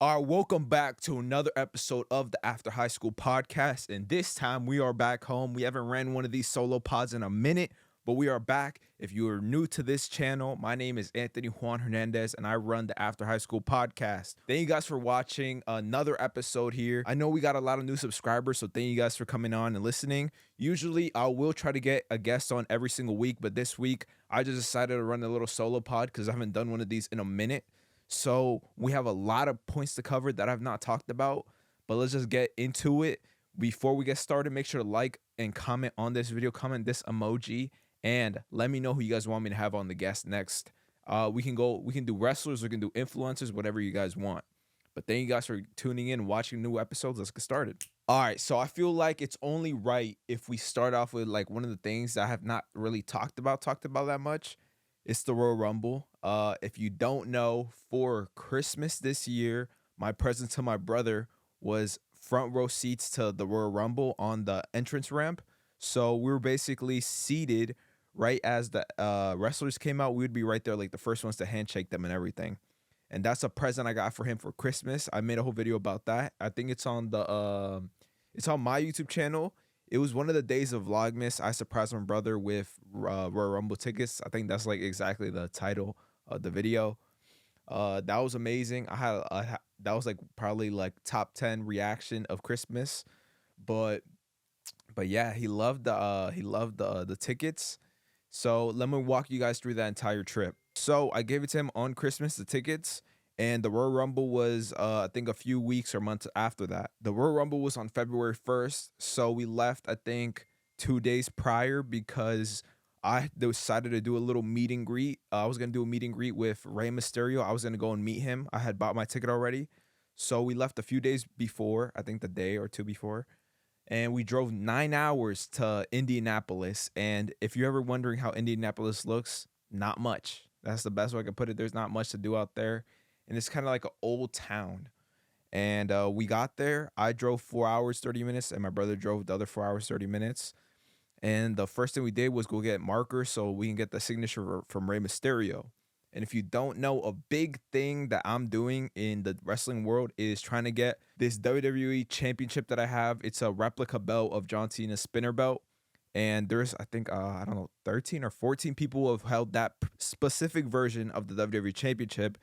All right, welcome back to another episode of the After High School podcast. And this time we are back home. We haven't ran one of these solo pods in a minute, but we are back. If you are new to this channel, my name is Anthony Juan Hernandez and I run the After High School podcast. Thank you guys for watching another episode here. I know we got a lot of new subscribers, so thank you guys for coming on and listening. Usually I will try to get a guest on every single week, but this week I just decided to run a little solo pod because I haven't done one of these in a minute. So we have a lot of points to cover that I've not talked about, but let's just get into it. Before we get started, make sure to like and comment on this video, comment this emoji, and let me know who you guys want me to have on the guest next. We can do wrestlers, we can do influencers, whatever you guys want. But thank you guys for tuning in and watching new episodes. Let's get started. All right, so I feel like it's only right if we start off with like one of the things that I have not really talked about that much. It's the Royal Rumble. If you don't know, for Christmas this year, my present to my brother was front row seats to the Royal Rumble on the entrance ramp. So we were basically seated right as the wrestlers came out. We would be right there, like the first ones to handshake them and everything. And that's a present I got for him for Christmas. I made a whole video about that. I think it's on it's on my YouTube channel. It was one of the days of Vlogmas. I surprised my brother with Royal Rumble tickets. I think that's like exactly the title of the video. That was amazing. That was like probably like top 10 reaction of Christmas, but yeah, he loved the tickets. So let me walk you guys through that entire trip. So I gave it to him on Christmas, the tickets. And the Royal Rumble was, I think, a few weeks or months after that. The Royal Rumble was on February 1st. So we left, I think, 2 days prior because I decided to do a little meet and greet. I was going to do a meet and greet with Rey Mysterio. I was going to go and meet him. I had bought my ticket already. So we left a few days before, I think the day or two before. And we drove 9 hours to Indianapolis. And if you're ever wondering how Indianapolis looks, not much. That's the best way I can put it. There's not much to do out there. And it's kind of like an old town. And we got there. I drove 4 hours, 30 minutes, and my brother drove the other 4 hours, 30 minutes. And the first thing we did was go get markers so we can get the signature from Rey Mysterio. And if you don't know, a big thing that I'm doing in the wrestling world is trying to get this WWE championship that I have. It's a replica belt of John Cena's spinner belt. And there's, I think, I don't know, 13 or 14 people who have held that specific version of the WWE championship.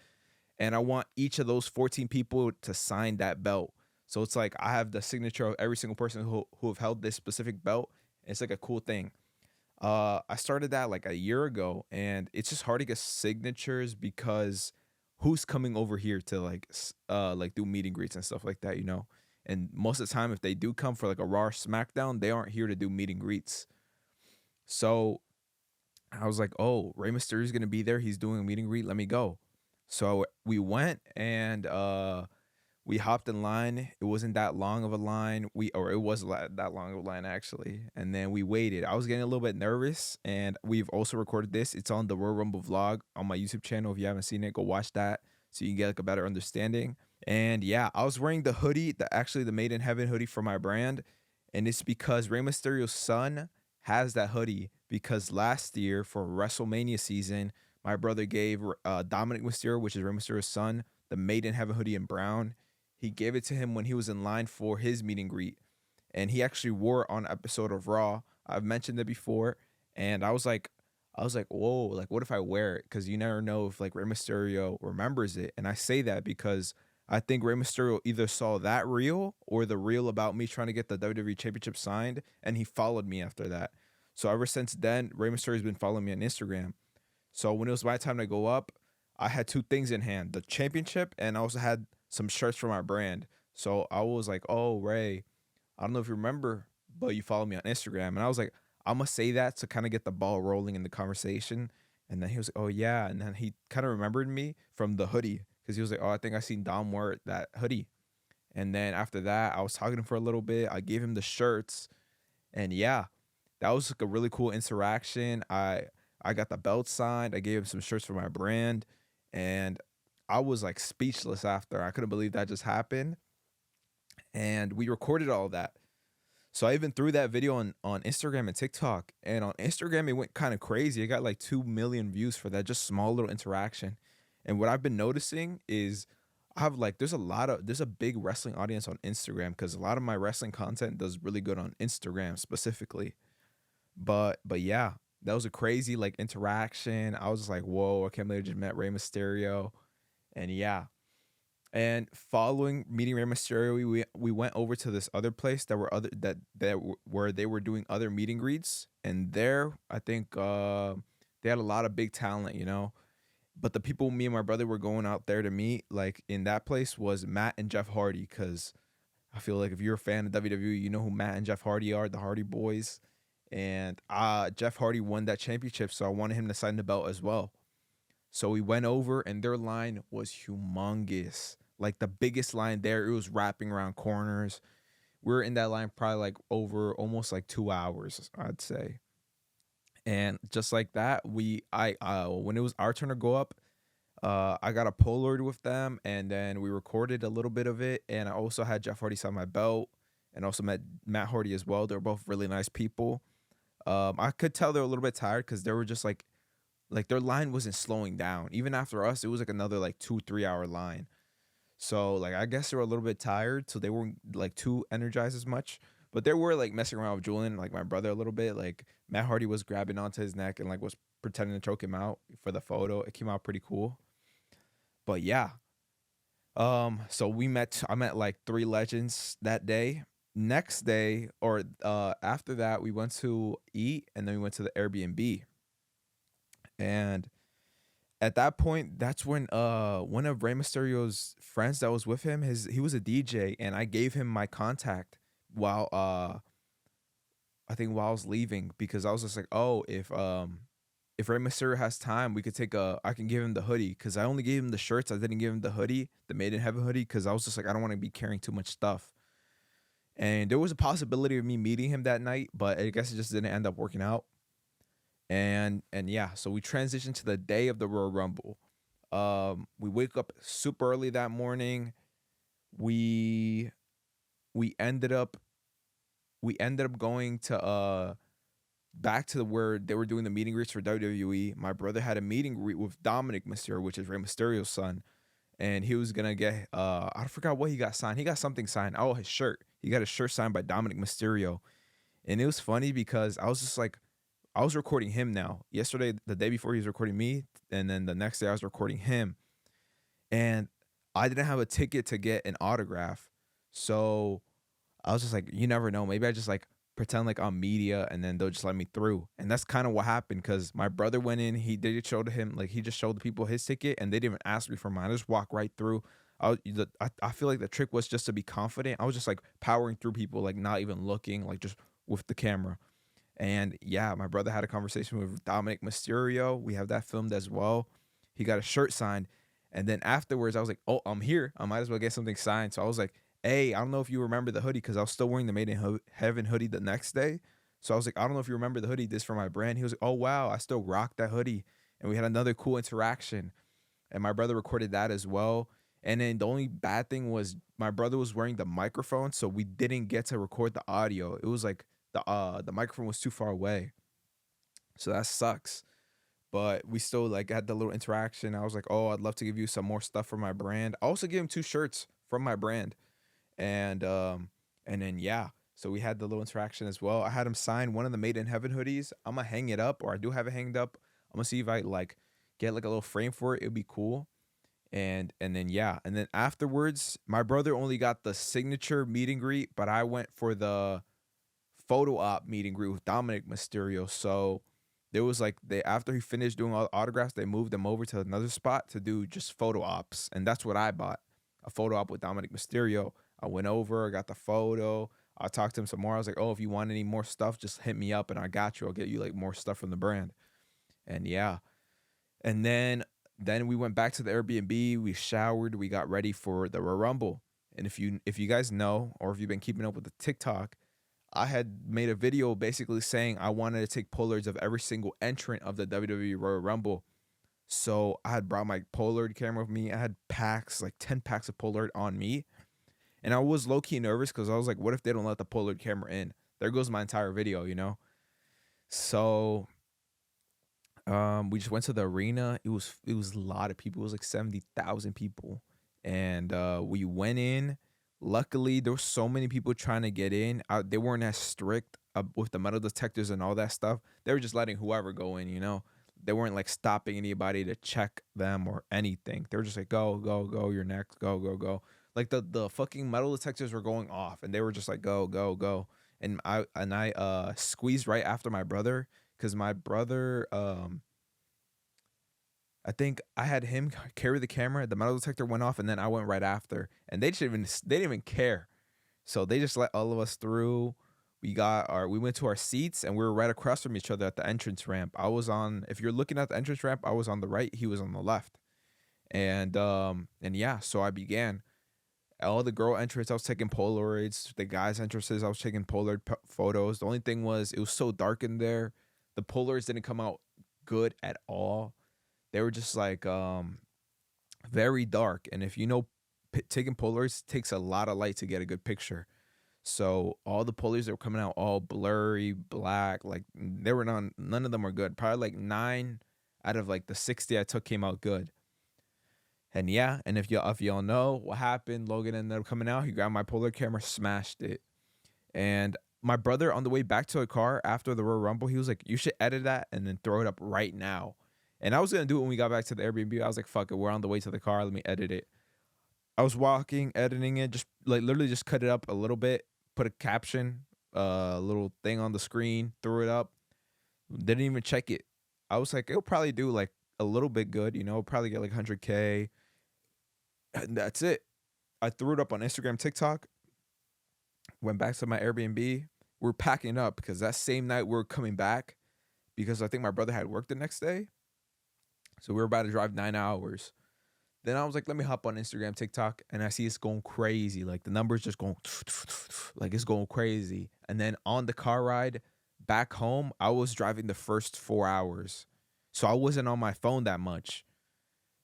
And I want each of those 14 people to sign that belt. So it's like I have the signature of every single person who have held this specific belt. It's like a cool thing. I started that like a year ago, and it's just hard to get signatures because who's coming over here to like do meet and greets and stuff like that, you know? And most of the time, if they do come for like a Raw or SmackDown, they aren't here to do meet and greets. So I was like, oh, Rey Mysterio is gonna be there. He's doing a meet and greet. Let me go. So we went and we hopped in line. It wasn't that long of a line. It was that long of a line actually. And then we waited. I was getting a little bit nervous, and we've also recorded this. It's on the Royal Rumble vlog on my YouTube channel. If you haven't seen it, go watch that so you can get like a better understanding. And yeah, I was wearing the hoodie, the Made in Heaven hoodie for my brand, and it's because Rey Mysterio's son has that hoodie because last year for WrestleMania season, my brother gave Dominik Mysterio, which is Rey Mysterio's son, the Made in Heaven hoodie in brown. He gave it to him when he was in line for his meet and greet. And he actually wore it on an episode of Raw. I've mentioned it before. And I was like, whoa, like, what if I wear it? Because you never know if like Rey Mysterio remembers it. And I say that because I think Rey Mysterio either saw that reel or the reel about me trying to get the WWE Championship signed, and he followed me after that. So ever since then, Rey Mysterio's been following me on Instagram. So when it was my time to go up, I had two things in hand, the championship, and I also had some shirts for my brand. So I was like, oh, Ray, I don't know if you remember, but you follow me on Instagram. And I was like, I'm going to say that to kind of get the ball rolling in the conversation. And then he was like, oh, yeah. And then he kind of remembered me from the hoodie because he was like, oh, I think I seen Dom wear that hoodie. And then after that, I was talking to him for a little bit. I gave him the shirts. And yeah, that was like a really cool interaction. I got the belt signed. I gave him some shirts for my brand. And I was like speechless after. I couldn't believe that just happened. And we recorded all that. So I even threw that video on Instagram and TikTok. And on Instagram, it went kind of crazy. It got like 2 million views for that just small little interaction. And what I've been noticing is I have like there's a big wrestling audience on Instagram because a lot of my wrestling content does really good on Instagram specifically. But yeah, that was a crazy like interaction. I was just like, whoa, I can't believe I just met Rey Mysterio. And yeah. And following meeting Rey Mysterio, we went over to this other place that were other that where they were doing other meet and greets, and there I think they had a lot of big talent, you know. But the people me and my brother were going out there to meet, like in that place, was Matt and Jeff Hardy, because I feel like if you're a fan of WWE, you know who Matt and Jeff Hardy are, the Hardy Boys. And Jeff Hardy won that championship, so I wanted him to sign the belt as well. So we went over, and their line was humongous, like the biggest line there. It was wrapping around corners. We were in that line probably like over almost like 2 hours, I'd say. And just like that, I when it was our turn to go up, I got a Polaroid with them, and then we recorded a little bit of it. And I also had Jeff Hardy sign my belt, and also met Matt Hardy as well. They're both really nice people. I could tell they were a little bit tired because they were just like their line wasn't slowing down. Even after us, it was like another like 2 3 hour line. So like I guess they were a little bit tired, so they weren't like too energized as much. But they were like messing around with Julian, like my brother, a little bit. Like Matt Hardy was grabbing onto his neck and like was pretending to choke him out for the photo. It came out pretty cool. But yeah. So I met like three legends that day. Next day or after that, we went to eat, and then we went to the Airbnb. And at that point, that's when one of Rey Mysterio's friends that was with him, he was a DJ, and I gave him my contact while I think while I was leaving, because I was just like, oh, if Rey Mysterio has time, we could I can give him the hoodie, because I only gave him the shirts. I didn't give him the hoodie, the Made in Heaven hoodie, because I was just like, I don't want to be carrying too much stuff. And there was a possibility of me meeting him that night, but I guess it just didn't end up working out. And yeah, so we transitioned to the day of the Royal Rumble. We wake up super early that morning. We we ended up going to back to where they were doing the meeting greets for WWE. My brother had a meeting greet with Dominik Mysterio, which is Rey Mysterio's son, and he was gonna get I forgot what he got signed. He got something signed. Oh, his shirt. He got a shirt signed by Dominik Mysterio, and it was funny because I was just like, I was recording him now. Yesterday, the day before, he was recording me, and then the next day I was recording him, and I didn't have a ticket to get an autograph, so I was just like, you never know. Maybe I just like pretend like I'm media, and then they'll just let me through. And that's kind of what happened, because my brother went in. He did show to him, like he just showed the people his ticket, and they didn't even ask me for mine. I just walked right through. I feel like the trick was just to be confident. I was just like powering through people, like not even looking, like just with the camera. And yeah, my brother had a conversation with Dominic Mysterio. We have that filmed as well. He got a shirt signed. And then afterwards, I was like, oh, I'm here. I might as well get something signed. So I was like, hey, I don't know if you remember the hoodie, because I was still wearing the Made in Heaven hoodie the next day. So I was like, I don't know if you remember the hoodie. This for my brand. He was like, oh, wow, I still rock that hoodie. And we had another cool interaction. And my brother recorded that as well. And then the only bad thing was my brother was wearing the microphone, so we didn't get to record the audio. It was like the microphone was too far away. So that sucks. But we still like had the little interaction. I was like, "Oh, I'd love to give you some more stuff from my brand." I also gave him two shirts from my brand. And then yeah, so we had the little interaction as well. I had him sign one of the Made in Heaven hoodies. I'm gonna hang it up, or I do have it hanged up. I'm gonna see if I like get like a little frame for it. It'd be cool. And then yeah, and then afterwards, my brother only got the signature meet and greet, but I went for the photo op meet and greet with Dominic Mysterio. So there was like they after he finished doing all the autographs, they moved him over to another spot to do just photo ops, and that's what I bought, a photo op with Dominic Mysterio. I went over, I got the photo. I talked to him some more. I was like, "Oh, if you want any more stuff, just hit me up, and I got you. I'll get you like more stuff from the brand." And yeah, and then we went back to the Airbnb. We showered. We got ready for the Royal Rumble. And if you guys know, or if you've been keeping up with the TikTok, I had made a video basically saying I wanted to take Polaroids of every single entrant of the WWE Royal Rumble. So I had brought my Polaroid camera with me. I had packs, like 10 packs of Polaroid on me. And I was low key nervous because I was like, what if they don't let the Polaroid camera in? There goes my entire video, you know? So we just went to the arena. It was a lot of people. It was like 70,000 people. and we went in. Luckily, there were so many people trying to get in. They weren't as strict with the metal detectors and all that stuff. They were just letting whoever go in, you know. They weren't like stopping anybody to check them or anything. They were just like, go, go, go, you're next, go, go, go. Like the fucking metal detectors were going off, and they were just like, go, go, go. And I squeezed right after my brother, because my brother I think I had him carry the camera. The metal detector went off, and then I went right after. And they didn't even care. So they just let all of us through. We went to our seats, and we were right across from each other at the entrance ramp. I was on, if you're looking at the entrance ramp, I was on the right, he was on the left. And yeah, so I began. All the girl entrances, I was taking Polaroids. The guys' entrances, I was taking Polaroid photos. The only thing was, it was so dark in there. The Polaroids didn't come out good at all. They were just like very dark. And if you know, taking Polaroids takes a lot of light to get a good picture. So all the Polaroids that were coming out all blurry, black, like they were none of them were good. Probably like 9 out of like the 60 I took came out good. And yeah, and if y'all know what happened, Logan ended up coming out. He grabbed my Polaroid camera, smashed it. And my brother, on the way back to the car after the Royal Rumble, he was like, "You should edit that and then throw it up right now." And I was gonna do it when we got back to the Airbnb. I was like, "Fuck it, we're on the way to the car. Let me edit it." I was walking, editing it, just like literally just cut it up a little bit, put a caption, a little thing on the screen, threw it up. Didn't even check it. I was like, it'll probably do like a little bit good, you know, probably get like 100K. And that's it. I threw it up on Instagram, TikTok, went back to my Airbnb. We're packing up because that same night we are coming back, because I think my brother had work the next day. So we were about to drive 9 hours. Then I was like, let me hop on Instagram, TikTok, and I see it's going crazy. Like the numbers just going, like it's going crazy. And then on the car ride back home, I was driving the first 4 hours. So I wasn't on my phone that much.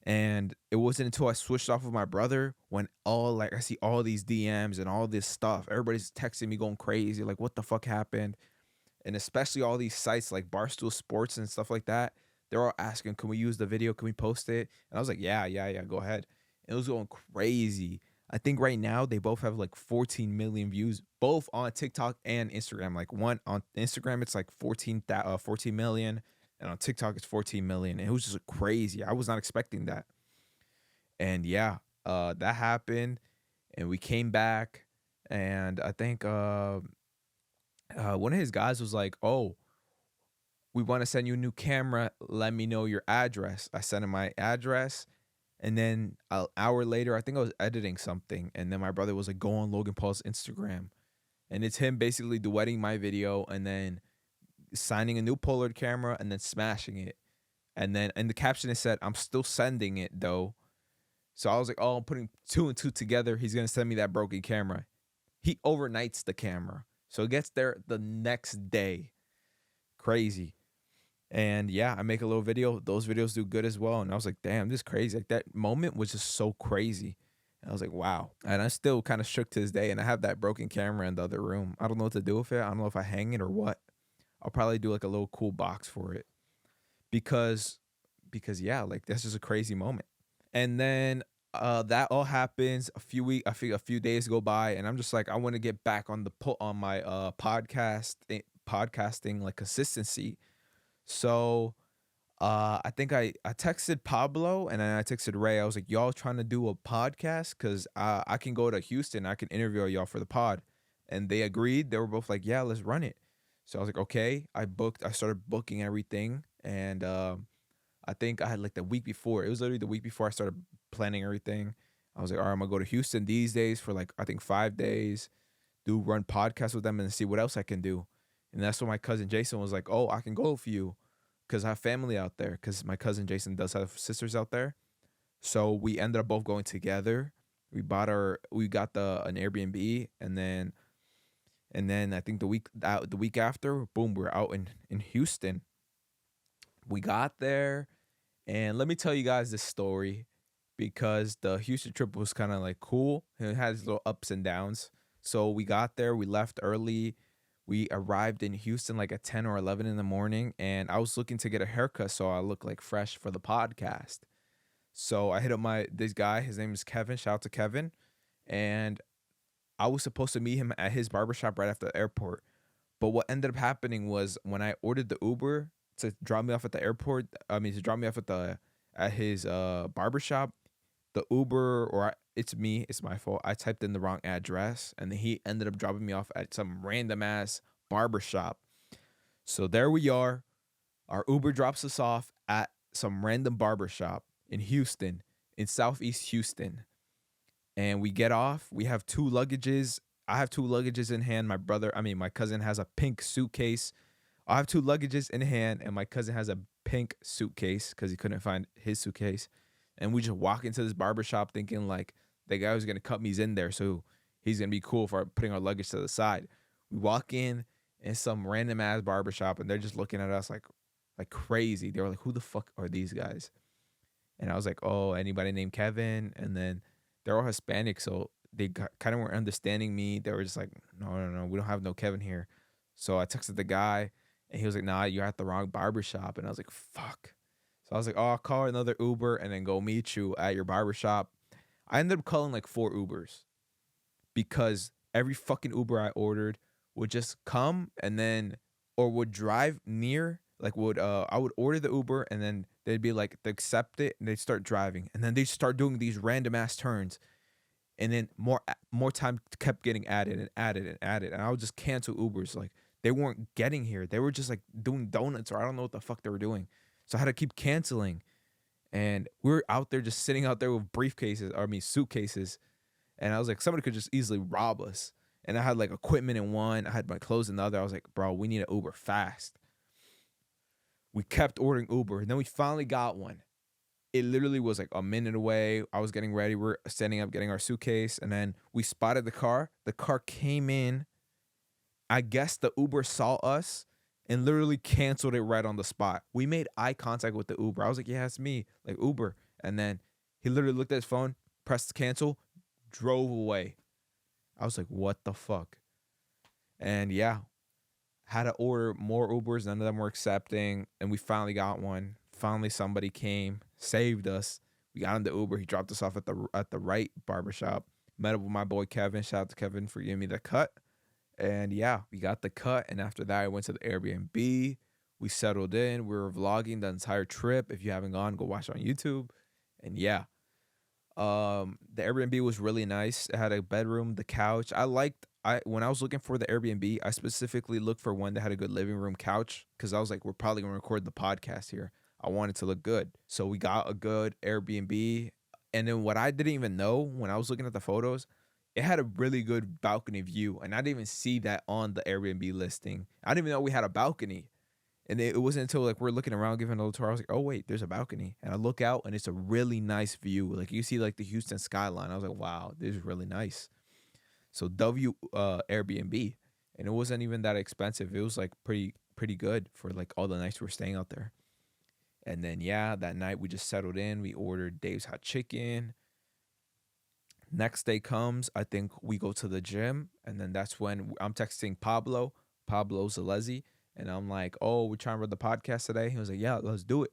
And it wasn't until I switched off of my brother when I see all these DMs and all this stuff. Everybody's texting me going crazy. Like, what the fuck happened? And especially all these sites like Barstool Sports and stuff like that. They're all asking, can we use the video? Can we post it? And I was like, yeah, go ahead. And it was going crazy. I think right now they both have like 14 million views, both on TikTok and Instagram. Like one on Instagram, it's like 14 million. And on TikTok, it's 14 million. And it was just crazy. I was not expecting that. And yeah, that happened. And we came back. And I think one of his guys was like, oh, we want to send you a new camera. Let me know your address. I sent him my address. And then an hour later, I think I was editing something. And then my brother was like, go on Logan Paul's Instagram. And it's him basically duetting my video and then signing a new Polaroid camera and then smashing it. And then in the caption it said, I'm still sending it though. So I was like, oh, I'm putting 2 and 2 together. He's going to send me that broken camera. He overnights the camera. So it gets there the next day. Crazy. And yeah, I make a little video. Those videos do good as well. And I was like, damn, this is crazy. Like that moment was just so crazy. And I was like, wow. And I'm still kind of shook to this day. And I have that broken camera in the other room. I don't know what to do with it. I don't know if I hang it or what. I'll probably do like a little cool box for it. Because yeah, like that's just a crazy moment. And then that all happens a few days go by, and I'm just like, I want to get back on my podcasting like consistency. So I think I texted Pablo and then I texted Ray. I was like, y'all trying to do a podcast? Because I can go to Houston. I can interview y'all for the pod. And they agreed. They were both like, yeah, let's run it. So I was like, okay. I started booking everything. And I think I had like the week before. It was literally the week before I started planning everything. I was like, all right, I'm going to go to Houston these days for like, I think 5 days. Run podcasts with them and see what else I can do. And that's when my cousin Jason was like, oh, I can go with you because I have family out there, because my cousin Jason does have sisters out there. So we ended up both going together. We got an Airbnb, and then I think the week after, boom, we're out in Houston. We got there, and let me tell you guys this story, because the Houston trip was kind of like cool, and it had its little ups and downs. So we got there, we left early. We arrived in Houston like at 10 or 11 in the morning, and I was looking to get a haircut so I look like fresh for the podcast. So I hit up this guy. His name is Kevin. Shout out to Kevin. And I was supposed to meet him at his barbershop right after the airport. But what ended up happening was when I ordered the Uber to drop me off at the airport, to drop me off at his barbershop, the Uber it's me, it's my fault. I typed in the wrong address and then he ended up dropping me off at some random ass barbershop. So there we are. Our Uber drops us off at some random barbershop in Houston, in Southeast Houston. And we get off. We have two luggages. I have two luggages in hand. My cousin has a pink suitcase. I have two luggages in hand, and my cousin has a pink suitcase because he couldn't find his suitcase. And we just walk into this barbershop thinking like the guy was gonna cut me's in there, so he's gonna be cool for putting our luggage to the side. We walk in some random ass barbershop, and they're just looking at us like crazy. They were like, "Who the fuck are these guys?" And I was like, "Oh, anybody named Kevin?" And then they're all Hispanic, so they kind of weren't understanding me. They were just like, no, we don't have no Kevin here. So I texted the guy, and he was like, nah, you're at the wrong barbershop. And I was like, fuck. So I was like, oh, I'll call another Uber and then go meet you at your barbershop. I ended up calling like 4 Ubers because every fucking Uber I ordered would just come and then, or would drive near, I would order the Uber and then they'd be like, they accept it and they'd start driving. And then they'd start doing these random ass turns. And then more time kept getting added and added and added. And I would just cancel Ubers. Like they weren't getting here. They were just like doing donuts or I don't know what the fuck they were doing. So I had to keep canceling. And we were out there just sitting out there with suitcases. And I was like, somebody could just easily rob us. And I had like equipment in one. I had my clothes in the other. I was like, bro, we need an Uber fast. We kept ordering Uber. And then we finally got one. It literally was like a minute away. I was getting ready. We're standing up, getting our suitcase. And then we spotted the car. The car came in. I guess the Uber saw us and literally canceled it right on the spot. We made eye contact with the Uber. I was like, yeah, it's me, like Uber. And then he literally looked at his phone, pressed cancel, drove away. I was like, what the fuck? And yeah, had to order more Ubers. None of them were accepting. And we finally got one. Finally, somebody came, saved us. We got in the Uber. He dropped us off at the right barbershop. Met up with my boy Kevin. Shout out to Kevin for giving me the cut. And yeah, we got the cut. And after that, I went to the Airbnb. We settled in. We were vlogging the entire trip. If you haven't gone, go watch it on YouTube. And yeah, the Airbnb was really nice. It had a bedroom, the couch. When I was looking for the Airbnb, I specifically looked for one that had a good living room couch because I was like, we're probably gonna record the podcast here. I want it to look good. So we got a good Airbnb. And then what I didn't even know when I was looking at the photos, it had a really good balcony view. And I didn't even see that on the Airbnb listing. I didn't even know we had a balcony. And it wasn't until like we're looking around giving a little tour, I was like, oh wait, there's a balcony. And I look out and it's a really nice view. Like you see like the Houston skyline. I was like, wow, this is really nice. So Airbnb. And it wasn't even that expensive. It was like pretty good for like all the nights we were staying out there. And then, yeah, that night we just settled in. We ordered Dave's Hot Chicken. Next day comes, I think we go to the gym. And then that's when I'm texting Pablo Zalezi. And I'm like, oh, we're trying to run the podcast today. He was like, yeah, let's do it.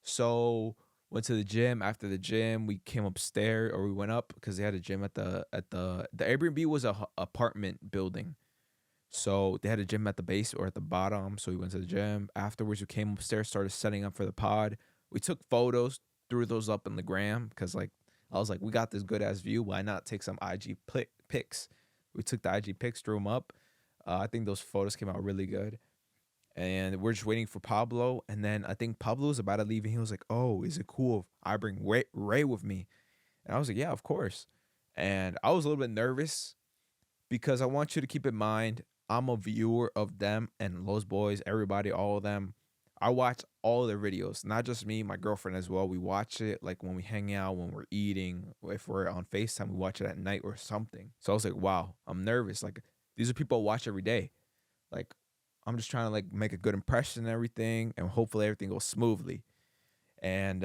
So went to the gym. After the gym, we came upstairs or we went up because they had a gym at the Airbnb was a apartment building. So they had a gym at the base or at the bottom. So we went to the gym. Afterwards, we came upstairs, started setting up for the pod. We took photos, threw those up in the gram because like I was like, we got this good ass view. Why not take some IG pics? We took the IG pics, threw them up. I think those photos came out really good. And we're just waiting for Pablo. And then I think Pablo was about to leave. And he was like, oh, is it cool if I bring Ray with me? And I was like, yeah, of course. And I was a little bit nervous because I want you to keep in mind, I'm a viewer of them and Los Boyz, everybody, all of them. I watch all their videos, not just me, my girlfriend as well. We watch it like when we hang out, when we're eating, if we're on FaceTime, we watch it at night or something. So I was like, wow, I'm nervous. Like these are people I watch every day. Like I'm just trying to like make a good impression and everything, and hopefully everything goes smoothly. And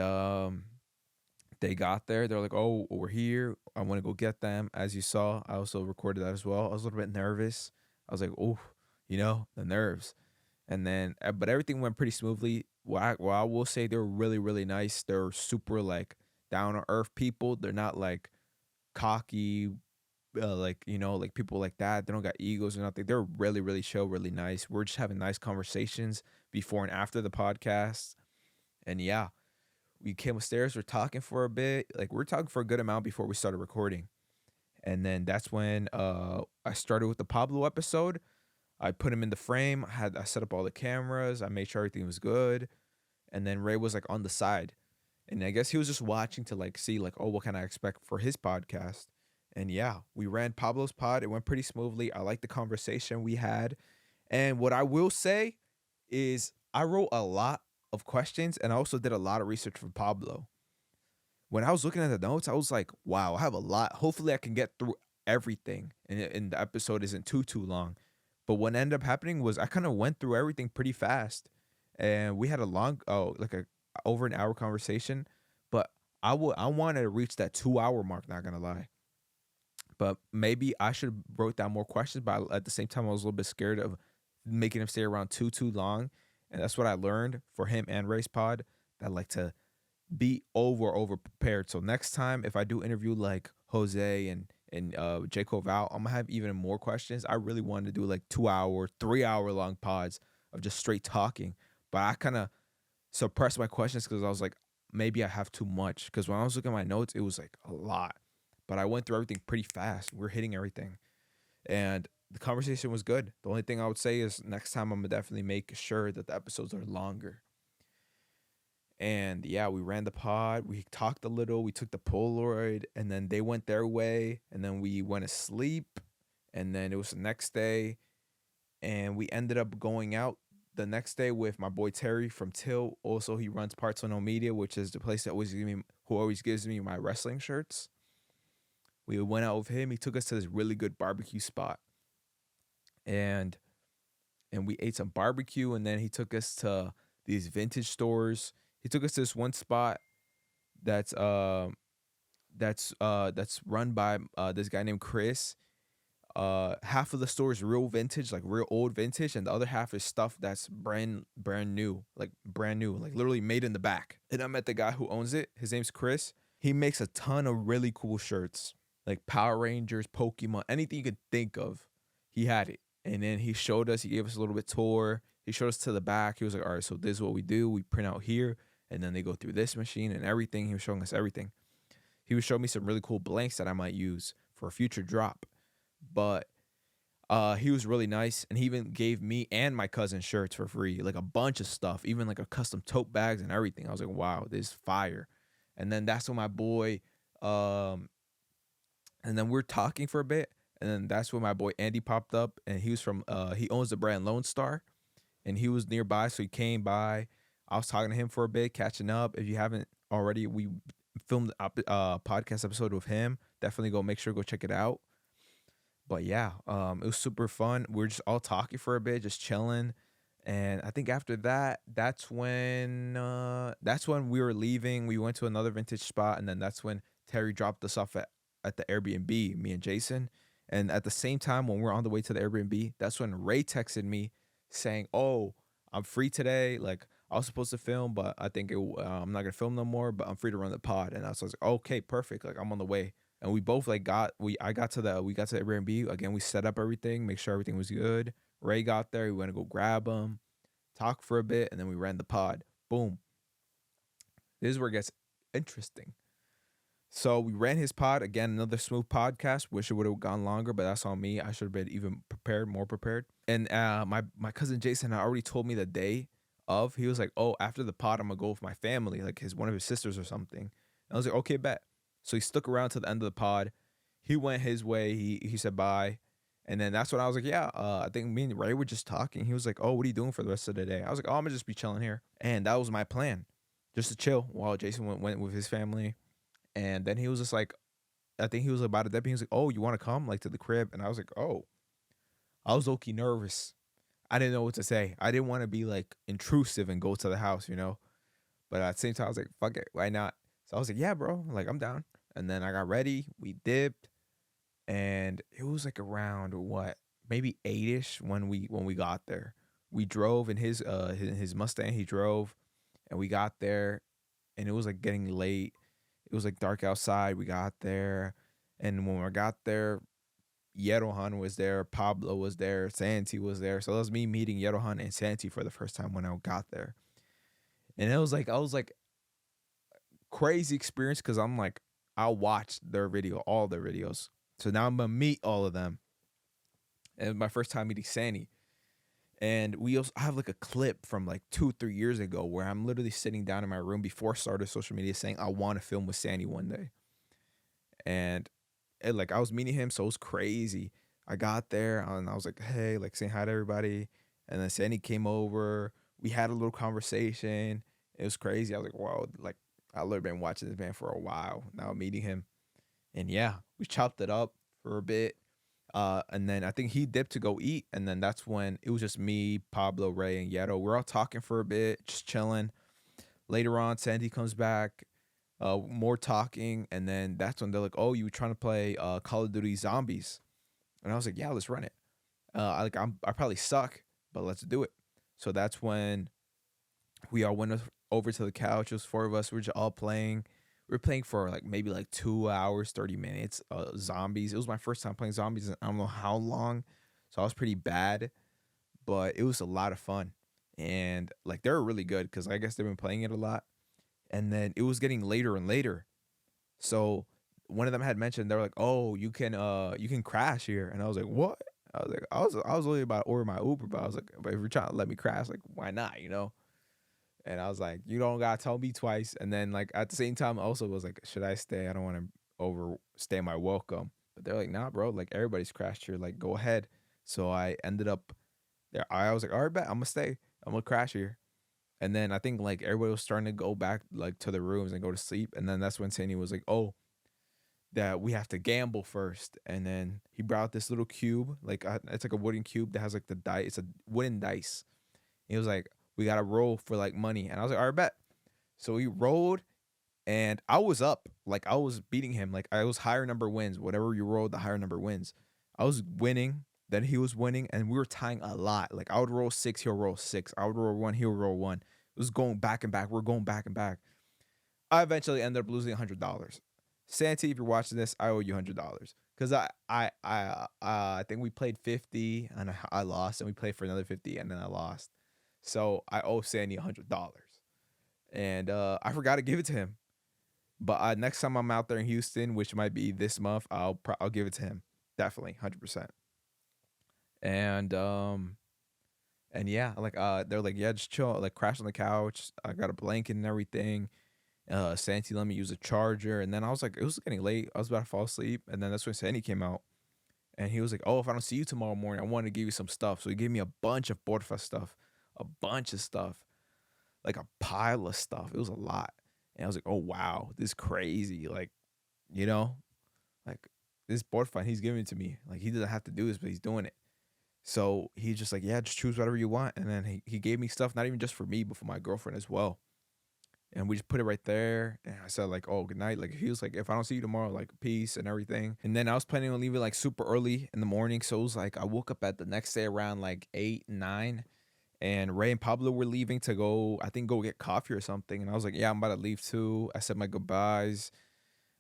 they got there. They're like, oh, we're here. I want to go get them. As you saw, I also recorded that as well. I was a little bit nervous. I was like, oh, the nerves. And then, but everything went pretty smoothly. Well, I will say they were really, really nice. They're super like, down to earth people. They're not like cocky, like like people like that. They don't got egos or nothing. They're really really chill, really nice. We're just having nice conversations before and after the podcast. And yeah, we came upstairs. We're talking for a bit. Like we're talking for a good amount before we started recording. And then that's when I started with the Pablo episode. I put him in the frame. I set up all the cameras. I made sure everything was good. And then Ray was like on the side. And I guess he was just watching to like see like, oh, what can I expect for his podcast? And yeah, we ran Pablo's pod. It went pretty smoothly. I like the conversation we had. And what I will say is I wrote a lot of questions and I also did a lot of research for Pablo. When I was looking at the notes, I was like, wow, I have a lot. Hopefully I can get through everything and the episode isn't too long. But what ended up happening was I kind of went through everything pretty fast. And we had a long, like a over an hour conversation. But I wanted to reach that 2 hour mark, not gonna lie. But maybe I should have wrote down more questions, but at the same time, I was a little bit scared of making him stay around too long. And that's what I learned for him and Race Pod. That I like to be over prepared. So next time, if I do interview like Jose and Jacob Val, I'm gonna have even more questions. I really wanted to do like 2 hour, 3 hour long pods of just straight talking, but I kind of suppressed my questions because I was like, maybe I have too much. Because when I was looking at my notes, it was like a lot. But I went through everything pretty fast. We're hitting everything. And the conversation was good. The only thing I would say is next time I'm going to definitely make sure that the episodes are longer. And yeah, we ran the pod. We talked a little. We took the Polaroid. And then they went their way. And then we went to sleep. And then it was the next day. And we ended up going out the next day with my boy Terry from Till. Also, he runs Parts No Media, which is the place that always gives me my wrestling shirts. We went out with him. He took us to this really good barbecue spot. And we ate some barbecue, and then he took us to these vintage stores. He took us to this one spot that's run by this guy named Chris. Half of the store is real vintage, like real old vintage, and the other half is stuff that's brand new, like literally made in the back. And I met the guy who owns it. His name's Chris. He makes a ton of really cool shirts, like Power Rangers, Pokemon, anything you could think of. He had it. And then he showed us, he gave us a little bit tour. He showed us to the back. He was like, all right, so this is what we do. We print out here, and then they go through this machine and everything. He was showing us everything. He was showing me some really cool blanks that I might use for a future drop. But he was really nice, and he even gave me and my cousin shirts for free, like a bunch of stuff, even like a custom tote bags and everything. I was like, wow, this is fire. And then that's when my boy, and then we're talking for a bit, and then that's when my boy Andy popped up, and he was from, he owns the brand Lone Star, and he was nearby, so he came by. I was talking to him for a bit, catching up. If you haven't already, we filmed a podcast episode with him. Definitely go check it out. But yeah, it was super fun. We were just all talking for a bit, just chilling. And I think after that, that's when we were leaving. We went to another vintage spot, and then that's when Terry dropped us off at the Airbnb, me and Jason. And at the same time, when we were on the way to the Airbnb, that's when Ray texted me saying, "Oh, I'm free today. Like I was supposed to film, but I think I'm not gonna film no more. But I'm free to run the pod." And I was like, "Okay, perfect. Like I'm on the way." And we both like we got to the Airbnb again. We set up everything, make sure everything was good. Ray got there. We went to go grab him, talk for a bit, and then we ran the pod. Boom. This is where it gets interesting. So we ran his pod again, another smooth podcast. Wish it would have gone longer, but that's on me. I should have been even more prepared. And my cousin Jason had already told me the day of. He was like, "Oh, after the pod, I'm gonna go with my family, like one of his sisters or something." And I was like, "Okay, bet." So he stuck around to the end of the pod. He went his way. He said bye. And then that's when I was like, yeah, I think me and Ray were just talking. He was like, "Oh, what are you doing for the rest of the day?" I was like, "Oh, I'm gonna just be chilling here." And that was my plan, just to chill while Jason went with his family. And then he was just like, I think he was about to dip. He was like, "Oh, you want to come like to the crib?" And I was like, "Oh." I was okay nervous. I didn't know what to say. I didn't want to be like intrusive and go to the house, But at the same time, I was like, "Fuck it, why not?" So I was like, "Yeah, bro, like I'm down." And then I got ready. We dipped, and it was like around what, maybe 8ish when we got there. We drove in his Mustang. He drove, and we got there, and it was like getting late. It was like dark outside. We got there, and when we got there, Yerohan was there, Pablo was there, Santi was there. So that was me meeting Yerohan and Santi for the first time when I got there. And it was like I was like crazy experience because I'm like I watched their video, all their videos. So now I'm gonna meet all of them. And my first time meeting Santi. And we also I have like a clip from like 2, 3 years ago where I'm literally sitting down in my room before I started social media saying I want to film with Santi one day. And like I was meeting him, so it was crazy. I got there and I was like, hey, like saying hi to everybody. And then Sandy came over. We had a little conversation. It was crazy. I was like, wow, like I've literally been watching this man for a while. Now meeting him. And yeah, we chopped it up for a bit. And then I think he dipped to go eat. And then that's when it was just me, Pablo, Ray, and Yeto. We're all talking for a bit, just chilling. Later on, Sandy comes back, more talking, and then that's when they're like, "Oh, you were trying to play Call of Duty Zombies?" And I was like, "Yeah, let's run it." I probably suck, but let's do it. So that's when we all went over to the couch. It was four of us. We were just all playing. We were playing for like maybe like 2 hours, 30 minutes. Zombies. It was my first time playing zombies. In I don't know how long, so I was pretty bad, but it was a lot of fun. And like they were really good because I guess they've been playing it a lot. And then it was getting later and later. So one of them had mentioned they were like, "Oh, you can crash here," and I was like, "What?" I was like, I was really about to order my Uber, but I was like, "But if you're trying to let me crash, like, why not?" You know. And I was like, "You don't gotta tell me twice." And then like at the same time, I also was like, "Should I stay? I don't want to overstay my welcome." But they're like, "Nah, bro. Like everybody's crashed here. Like go ahead." So I ended up there. I was like, "All right, bet I'm gonna stay. I'm gonna crash here." And then I think like everybody was starting to go back like to the rooms and go to sleep. And then that's when Sandy was like, "Oh, that we have to gamble first." And then he brought this little cube, like it's like a wooden cube that has like the dice. It's a wooden dice. He was like, "We gotta roll for like money." And I was like, "All right, bet." So we rolled, and I was up, like I was beating him. Like I was higher number wins. Whatever you rolled, the higher number wins. I was winning. Then he was winning, and we were tying a lot. Like I would roll six, he'll roll six. I would roll one, he'll roll one. It was going back and back. We're going back and back. I eventually ended up losing $100. Santi, if you're watching this, I owe you $100 because I think we played 50 and I lost, and we played for another 50 and then I lost. So I owe Sandy $100, and I forgot to give it to him. But next time I'm out there in Houston, which might be this month, I'll give it to him, definitely 100%. And yeah, like they're like, yeah, just chill, like crash on the couch. I got a blanket and everything. Santi let me use a charger, and then I was like, it was getting late. I was about to fall asleep, and then that's when Santi came out, and he was like, "Oh, if I don't see you tomorrow morning, I want to give you some stuff." So he gave me a bunch of Porfa stuff, a bunch of stuff, like a pile of stuff. It was a lot, and I was like, "Oh wow, this is crazy!" Like, you know, like this Porfa, he's giving it to me. Like he doesn't have to do this, but he's doing it. So he's just like, "Yeah, just choose whatever you want," and then he gave me stuff not even just for me, but for my girlfriend as well. And we just put it right there. And I said like, "Oh, good night." Like he was like, "If I don't see you tomorrow, like peace and everything." And then I was planning on leaving like super early in the morning. So it was like I woke up at the next day around like 8, 9. And Ray and Pablo were leaving to go, I think, go get coffee or something. And I was like, "Yeah, I'm about to leave too." I said my goodbyes.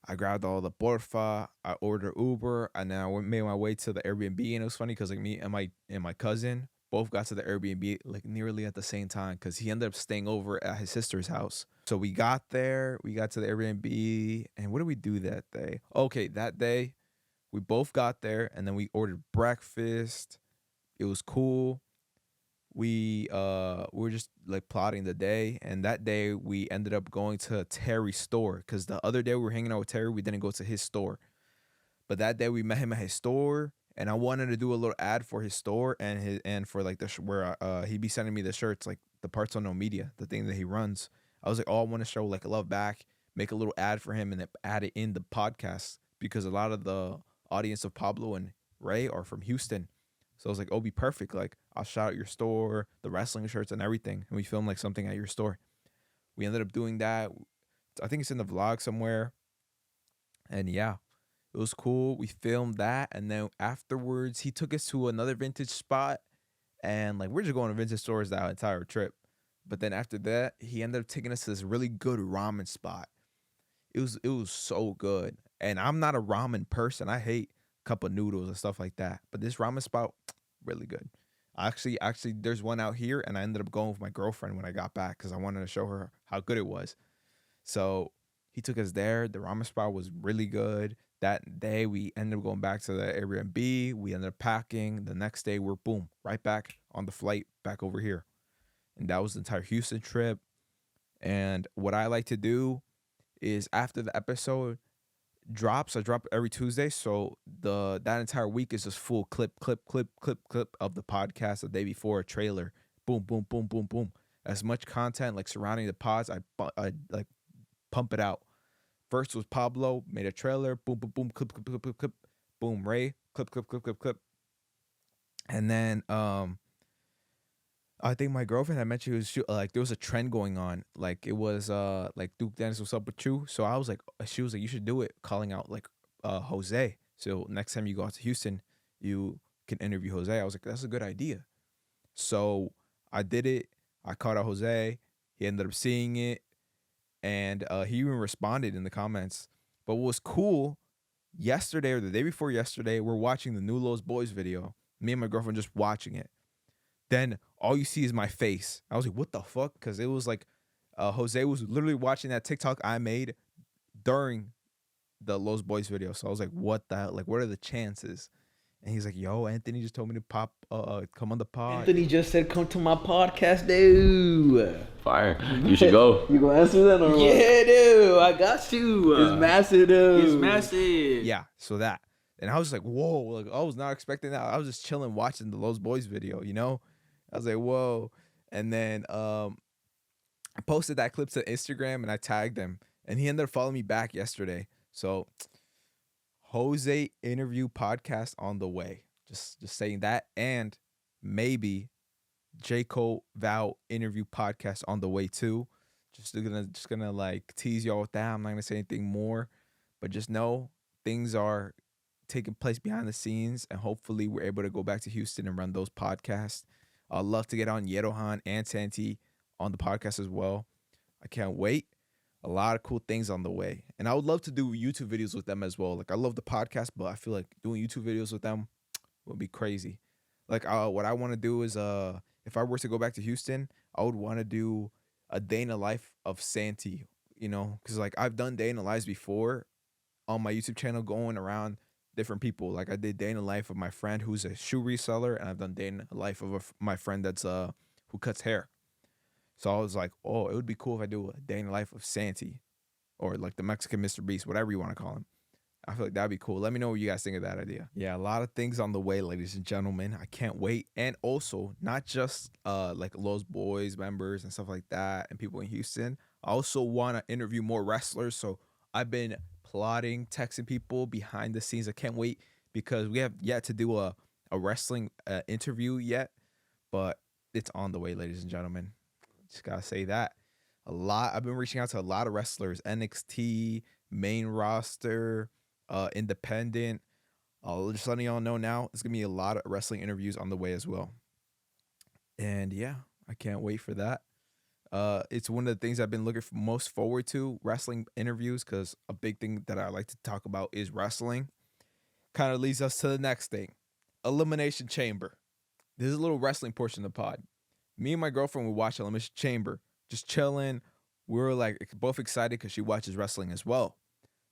I grabbed all the porfa. I ordered Uber, and then made my way to the Airbnb. And it was funny because like me and my cousin both got to the Airbnb like nearly at the same time because he ended up staying over at his sister's house. So we got there, we got to the Airbnb, and what did we do that day? Okay, that day we both got there, and then we ordered breakfast. It was cool. We were just like plotting the day, and that day we ended up going to Terry's store because the other day we were hanging out with Terry, we didn't go to his store. But that day we met him at his store, and I wanted to do a little ad for his store and for like where he'd be sending me the shirts, like the Parts Unknown Media, the thing that he runs. I was like, "Oh, I want to show like love back, make a little ad for him, and then add it in the podcast because a lot of the audience of Pablo and Ray are from Houston." So I was like, "Oh, be perfect. Like I'll shout out your store, the wrestling shirts and everything, and we film like something at your store." We ended up doing that. I think it's in the vlog somewhere. And yeah, it was cool. We filmed that, and then afterwards, he took us to another vintage spot, and like we're just going to vintage stores that entire trip. But then after that, he ended up taking us to this really good ramen spot. It was so good. And I'm not a ramen person. I hate cup of noodles and stuff like that. But this ramen spot, really good. Actually, there's one out here, and I ended up going with my girlfriend when I got back because I wanted to show her how good it was. So he took us there. The ramen spot was really good. That day we ended up going back to the Airbnb. We ended up packing. The next day we're boom right back on the flight back over here. And that was the entire Houston trip. And what I like to do is after the episode drops, I drop every Tuesday. So that entire week is just full clip of the podcast the day before, a trailer. Boom, boom, boom, boom, boom. As much content like surrounding the pods, I like pump it out. First was Pablo, made a trailer, boom, boom, boom, clip. Boom, Ray, clip. And then I think my girlfriend had mentioned like there was a trend going on. Like it was like Duke Dennis, what's up with you? So I was like, she was like, you should do it, calling out like Jose. So next time you go out to Houston, you can interview Jose. I was like, that's a good idea. So I did it. I called out Jose. He ended up seeing it, and he even responded in the comments. But what was cool, yesterday or the day before yesterday, we're watching the new Los Boyz video. Me and my girlfriend just watching it. Then all you see is my face. I was like, what the fuck? Because it was like Jose was literally watching that TikTok I made during the Los Boyz video. So I was like, what the hell? Like, what are the chances? And he's like, yo, Anthony just told me to come on the pod. Anthony just said, come to my podcast, dude. Fire. You should go. You gonna answer that or what? Yeah, dude. I got you. It's massive, dude. It's massive. Yeah, so that. And I was like, whoa. Like, I was not expecting that. I was just chilling watching the Los Boyz video, you know? I was like, whoa. And then I posted that clip to Instagram and I tagged him. And he ended up following me back yesterday. So Jose interview podcast on the way. Just saying that. And maybe J. Cole Val interview podcast on the way too. Just gonna like tease y'all with that. I'm not gonna say anything more. But just know things are taking place behind the scenes. And hopefully we're able to go back to Houston and run those podcasts. I'd love to get on Yerohan and Santi on the podcast as well. I can't wait. A lot of cool things on the way. And I would love to do YouTube videos with them as well. Like, I love the podcast, but I feel like doing YouTube videos with them would be crazy. Like, what I want to do is, if I were to go back to Houston, I would want to do a day in the life of Santi, you know? Because, like, I've done day in the lives before on my YouTube channel going around different people. Like I did day in the life of my friend who's a shoe reseller, and I've done day in the life of my friend that's who cuts hair. So I was like, oh, it would be cool if I do a day in the life of Santi, or like the Mexican Mr. Beast, whatever you want to call him. I feel like that'd be cool. Let me know what you guys think of that idea. Yeah, a lot of things on the way, ladies and gentlemen. I can't wait. And also, not just like Los Boyz members and stuff like that and people in Houston. I also want to interview more wrestlers. So I've been plotting, texting people behind the scenes. I can't wait because we have yet to do a wrestling interview yet, but it's on the way, ladies and gentlemen. Just gotta say that. I've been reaching out to a lot of wrestlers, NXT, main roster, independent. Just letting y'all know now, it's gonna be a lot of wrestling interviews on the way as well. And yeah, I can't wait for that. It's one of the things I've been looking most forward to, wrestling interviews, because a big thing that I like to talk about is wrestling. Kind of leads us to the next thing, Elimination Chamber. This is a little wrestling portion of the pod. Me and my girlfriend would watch Elimination Chamber, just chilling. We were like both excited because she watches wrestling as well.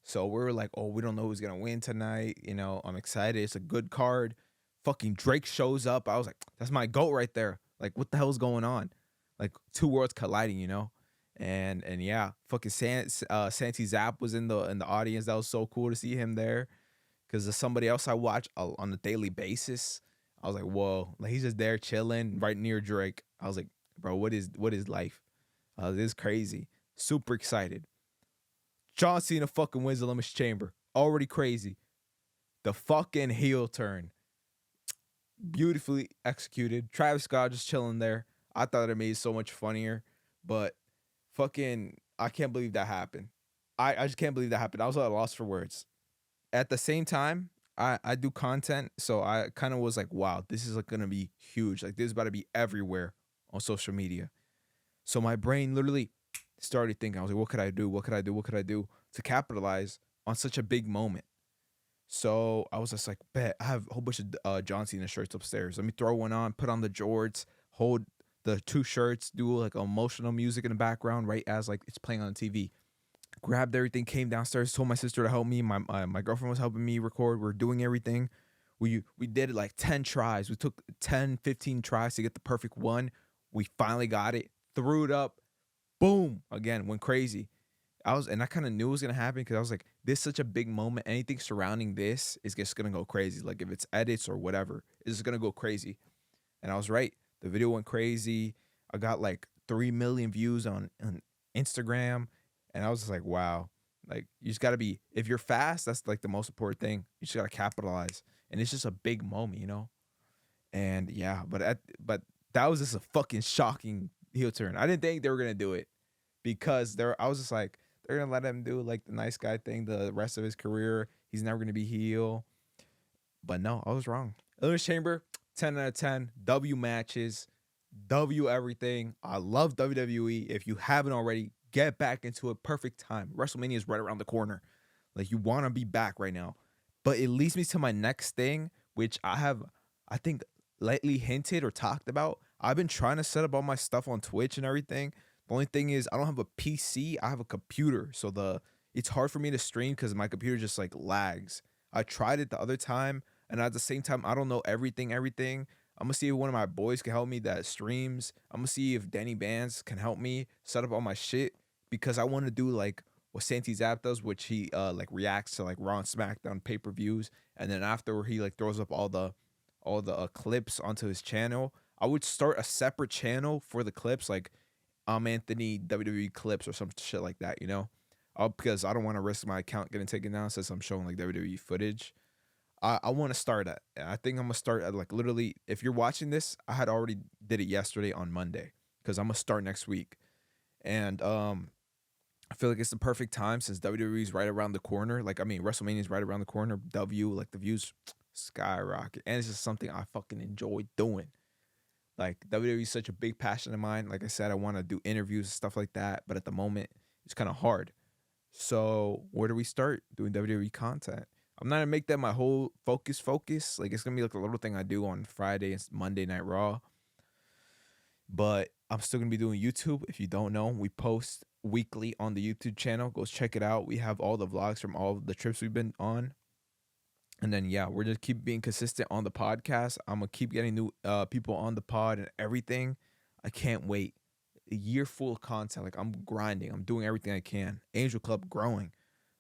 So we were like, oh, we don't know who's gonna win tonight. You know, I'm excited. It's a good card. Fucking Drake shows up. I was like, that's my GOAT right there. Like, what the hell's going on? Like, two worlds colliding, you know? And yeah, fucking Santi Zap was in the audience. That was so cool to see him there. Because there's somebody else I watch on a daily basis. I was like, whoa. Like, he's just there chilling right near Drake. I was like, bro, what is life? This is crazy. Super excited. John Cena fucking wins the Elimination Chamber. Already crazy. The fucking heel turn. Beautifully executed. Travis Scott just chilling there. I thought it made it so much funnier. But fucking, I can't believe that happened. I just can't believe that happened. I was at a loss for words. At the same time, I do content. So I kind of was like, wow, this is like going to be huge. Like, this is about to be everywhere on social media. So my brain literally started thinking. I was like, what could I do? What could I do? What could I do? to capitalize on such a big moment. So I was just like, bet I have a whole bunch of John Cena shirts upstairs. Let me throw one on, put on the jorts, hold the two shirts, do like emotional music in the background, right as like it's playing on TV. Grabbed everything, came downstairs, told my sister to help me. My girlfriend was helping me record. We're doing everything. We did it like 10 tries. We took 10, 15 tries to get the perfect one. We finally got it. Threw it up. Boom. Again, went crazy. I kind of knew it was gonna happen because I was like, this is such a big moment. Anything surrounding this is just gonna go crazy. Like if it's edits or whatever, it's just gonna go crazy. And I was right. The video went crazy. I got like 3 million views on Instagram. And I was just like, wow. Like you just gotta be, if you're fast, that's like the most important thing. You just gotta capitalize. And it's just a big moment, you know? And yeah, but that was just a fucking shocking heel turn. I didn't think they were gonna do it because I was just like, they're gonna let him do like the nice guy thing the rest of his career. He's never gonna be heel. But no, I was wrong. Elimination Chamber, 10 out of 10. W matches, W everything. I love WWE. If you haven't already, get back into it. Perfect time. WrestleMania is right around the corner. Like you want to be back right now. But it leads me to my next thing, which I think, lightly hinted or talked about. I've been trying to set up all my stuff on Twitch and everything. The only thing is I don't have a PC. I have a computer. So it's hard for me to stream because my computer just like lags. I tried it the other time, and at the same time, I don't know everything. I'm gonna see if one of my boys can help me that streams. I'm gonna see if Danny Bands can help me set up all my shit because I want to do like what Santi Zap does, which he like reacts to like Raw and SmackDown pay-per-views, and then after he like throws up all the clips onto his channel. I would start a separate channel for the clips, like Anthony WWE clips or some shit like that, you know? Because I don't want to risk my account getting taken down since I'm showing like WWE footage. I want to start at. I think I'm gonna start at like literally. If you're watching this, I had already did it yesterday on Monday because I'm gonna start next week, and I feel like it's the perfect time since WWE's right around the corner. Like I mean, WrestleMania is right around the corner. Like the views skyrocket, and it's just something I fucking enjoy doing. Like WWE is such a big passion of mine. Like I said, I want to do interviews and stuff like that, but at the moment, it's kind of hard. So where do we start doing WWE content? I'm not gonna make that my whole focus. Like it's gonna be like a little thing I do on Friday and Monday Night Raw. But I'm still gonna be doing YouTube. If you don't know, we post weekly on the YouTube channel. Go check it out. We have all the vlogs from all the trips we've been on. And then yeah, we're just keep being consistent on the podcast. I'm gonna keep getting new people on the pod and everything. I can't wait. A year full of content. Like I'm grinding. I'm doing everything I can. Angel Club growing.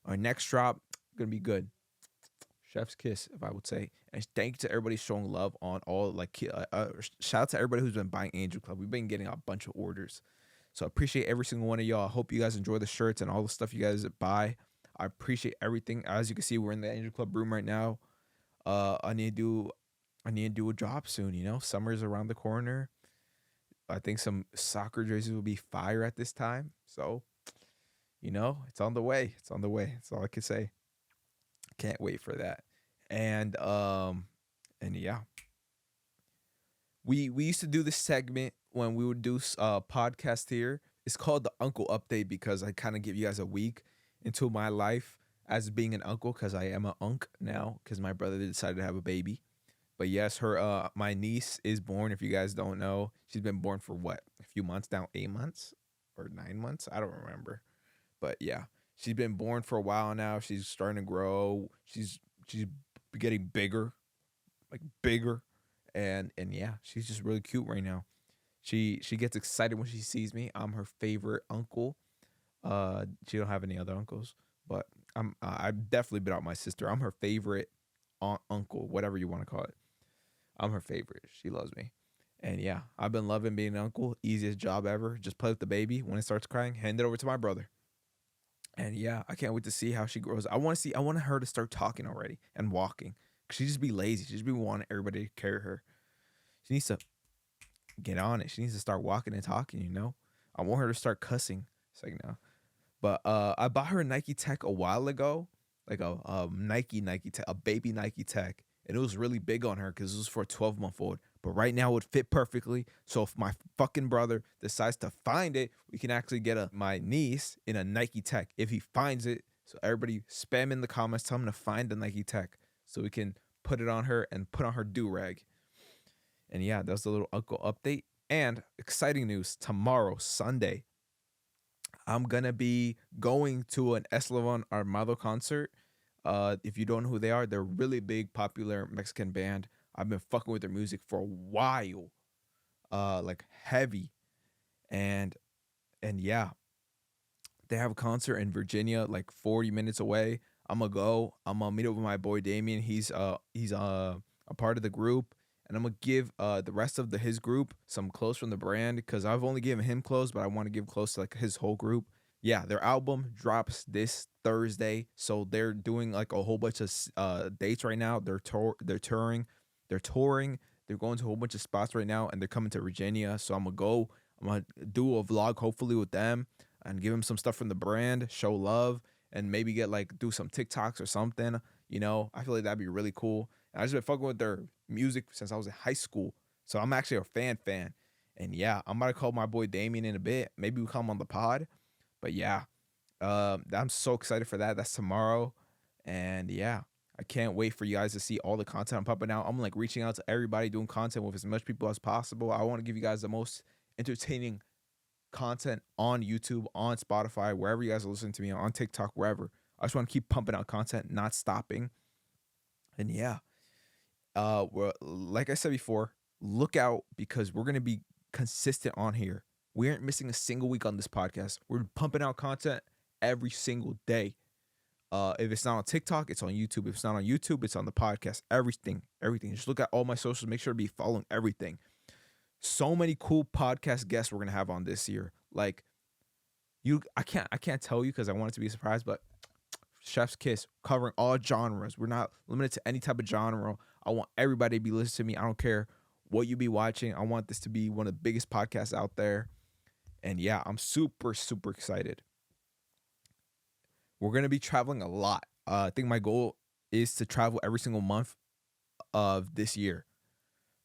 Our next drop gonna be good. Chef's kiss, if I would say. And thank you to everybody showing love on all like shout out to everybody who's been buying Angel Club. We've been getting a bunch of orders. So I appreciate every single one of y'all. I hope you guys enjoy the shirts and all the stuff you guys buy. I appreciate everything. As you can see, we're in the Angel Club room right now. I need to do a drop soon, you know? Summer's around the corner. I think some soccer jerseys will be fire at this time. So, you know, it's on the way. It's on the way. That's all I can say. Can't wait for that. And yeah. We used to do this segment when we would do podcast here. It's called the Uncle Update because I kind of give you guys a week into my life as being an uncle because I am an unk now because my brother decided to have a baby. But yes, my niece is born. If you guys don't know, she's been born for what? A few months now, 8 months or 9 months? I don't remember. But yeah, she's been born for a while now. She's starting to grow. She's getting bigger, like bigger. And yeah, she's just really cute right now. She gets excited when she sees me. I'm her favorite uncle. She don't have any other uncles, but I've definitely been out my sister. I'm her favorite aunt, uncle, whatever you want to call it. I'm her favorite. She loves me. And yeah, I've been loving being an uncle. Easiest job ever. Just play with the baby. When it starts crying, hand it over to my brother. And yeah, I can't wait to see how she grows. I want her to start talking already and walking. She just be lazy. She just be wanting everybody to carry her. She needs to get on it. She needs to start walking and talking, you know? I want her to start cussing. It's like, no. But I bought her a Nike Tech a while ago. Like a Nike Tech, a baby Nike Tech. And it was really big on her because it was for a 12-month-old. But right now it would fit perfectly. So if my fucking brother decides to find it, we can actually get my niece in a Nike Tech. If he finds it, So everybody spam in the comments, tell them to find the Nike Tech so we can put it on her and put on her do-rag. And yeah, that's a little uncle update. And exciting news, tomorrow, Sunday, I'm going to be going to an Eslavon Armado concert. If you don't know who they are, they're a really big, popular Mexican band. I've been fucking with their music for a while, like heavy. And yeah, they have a concert in Virginia, like 40 minutes away. I'm gonna go. I'm gonna meet up with my boy Damien. He's a part of the group, and I'm gonna give the rest of his group some clothes from the brand because I've only given him clothes, but I want to give clothes to like his whole group. Yeah, their album drops this Thursday, so they're doing like a whole bunch of dates right now. They're touring. They're going to a whole bunch of spots right now, and they're coming to Virginia. So I'm gonna go. I'm gonna do a vlog hopefully with them and give them some stuff from the brand, show love, and maybe do some TikToks or something. I feel like that'd be really cool. And I just been fucking with their music since I was in high school, so I'm actually a fan. And yeah, I'm about to call my boy Damien in a bit. Maybe we come on the pod. But yeah, I'm so excited for that. That's tomorrow. And yeah, I can't wait for you guys to see all the content I'm pumping out. I'm like reaching out to everybody, doing content with as much people as possible. I want to give you guys the most entertaining content on YouTube, on Spotify, wherever you guys are listening to me, on TikTok, wherever. I just want to keep pumping out content, not stopping. And yeah, like I said before, look out because we're going to be consistent on here. We aren't missing a single week on this podcast. We're pumping out content every single day. If it's not on TikTok, it's on YouTube. If it's not on YouTube, it's on the podcast. Everything. Just look at all my socials. Make sure to be following everything. So many cool podcast guests we're gonna have on this year. Like I can't tell you because I want it to be a surprise. But Chef's Kiss, covering all genres. We're not limited to any type of genre. I want everybody to be listening to me. I don't care what you be watching. I want this to be one of the biggest podcasts out there. And yeah, I'm super, super excited. We're going to be traveling a lot. I think my goal is to travel every single month of this year.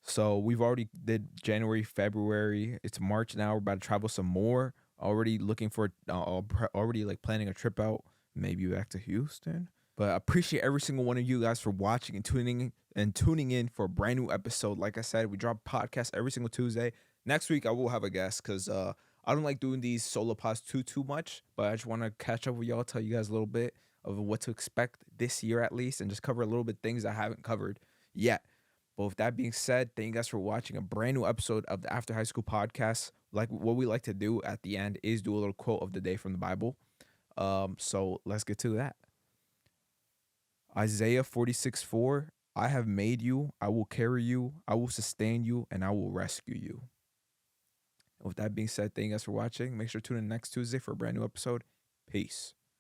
So we've already did January, February. It's March now. We're about to travel some more. Already looking for, already like planning a trip out, maybe back to Houston. But I appreciate every single one of you guys for watching and tuning in for a brand new episode. Like I said, we drop podcasts every single Tuesday. Next week I will have a guest because I don't like doing these solo pods too much, but I just want to catch up with y'all, tell you guys a little bit of what to expect this year at least, and just cover a little bit things I haven't covered yet. But with that being said, thank you guys for watching a brand new episode of the After High School podcast. Like what we like to do at the end is do a little quote of the day from the Bible. So let's get to that. Isaiah 46:4, I have made you, I will carry you, I will sustain you, and I will rescue you. With that being said, thank you guys for watching. Make sure to tune in next Tuesday for a brand new episode. Peace.